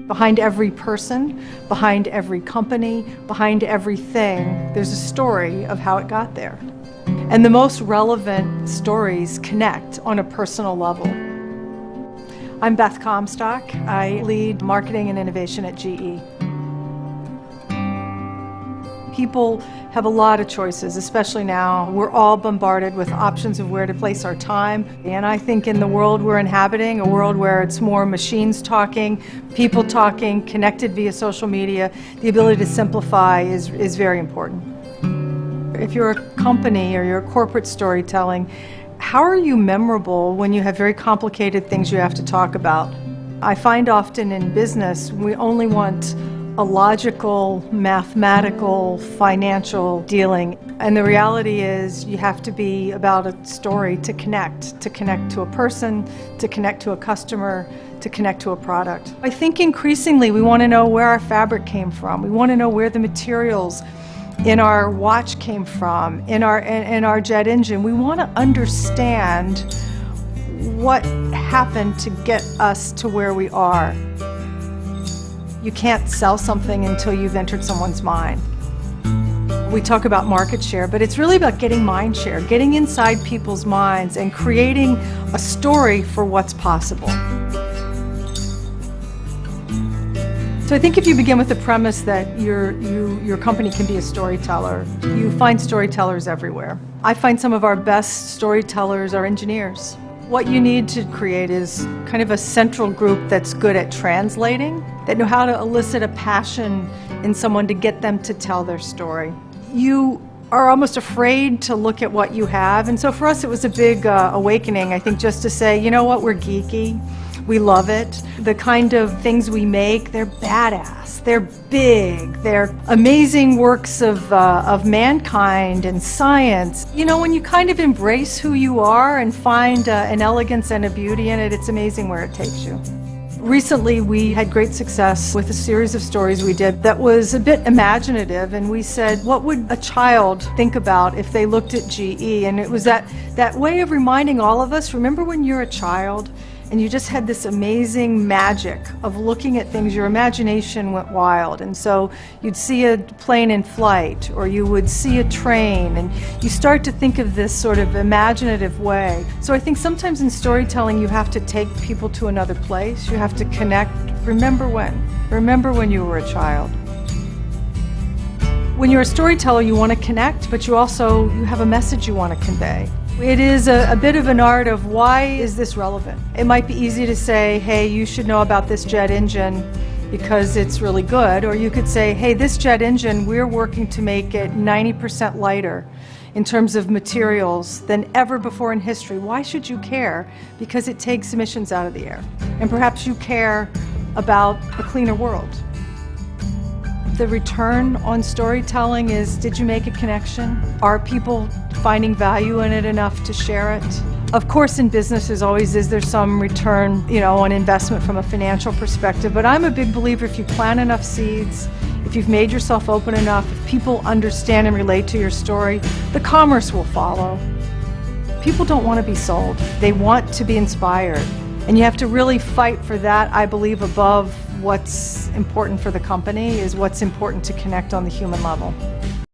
Behind every person, behind every company, behind everything, there's a story of how it got there. And the most relevant stories connect on a personal level. I'm Beth Comstock. I lead marketing and innovation at GE. People have a lot of choices, especially now. We're all bombarded with options of where to place our time. And I think in the world we're inhabiting, a world where it's more machines talking, people talking, connected via social media, the ability to simplify is very important. If you're a company or you're a corporate storytelling, how are you memorable when you have very complicated things you have to talk about? I find often in business, we only want a logical, mathematical, financial dealing. And the reality is you have to be about a story to connect to a person, to connect to a customer, to connect to a product. I think increasingly we want to know where our fabric came from. We want to know where the materials in our watch came from, in our jet engine. We want to understand what happened to get us to where we are. You can't sell something until you've entered someone's mind. We talk about market share, but it's really about getting mind share, getting inside people's minds and creating a story for what's possible. So I think if you begin with the premise that your company can be a storyteller, you find storytellers everywhere. I find some of our best storytellers are engineers. What you need to create is kind of a central group that's good at translating, that know how to elicit a passion in someone to get them to tell their story. You are almost afraid to look at what you have, and so for us it was a big awakening, I think, just to say, you know what, we're geeky. We love it. The kind of things we make, they're badass, they're big, they're amazing works of mankind and science. You know, when you kind of embrace who you are and find an elegance and a beauty in it, it's amazing where it takes you. Recently, we had great success with a series of stories we did that was a bit imaginative, and we said, what would a child think about if they looked at GE? And it was that way of reminding all of us, remember when you're a child and you just had this amazing magic of looking at things, your imagination went wild. And so you'd see a plane in flight, or you would see a train, and you start to think of this sort of imaginative way. So I think sometimes in storytelling you have to take people to another place. You have to connect. Remember when you were a child. When you're a storyteller, you want to connect, but you have a message you want to convey. It is a bit of an art of why is this relevant? It might be easy to say, hey, you should know about this jet engine because it's really good. Or you could say, hey, this jet engine, we're working to make it 90% lighter in terms of materials than ever before in history. Why should you care? Because it takes emissions out of the air. And perhaps you care about a cleaner world. The return on storytelling is, did you make a connection? Are people finding value in it enough to share it? Of course, in business, as always, is there some return, on investment from a financial perspective, but I'm a big believer if you plant enough seeds, if you've made yourself open enough, if people understand and relate to your story, the commerce will follow. People don't want to be sold. They want to be inspired. And you have to really fight for that, I believe, above what's important for the company is what's important to connect on the human level.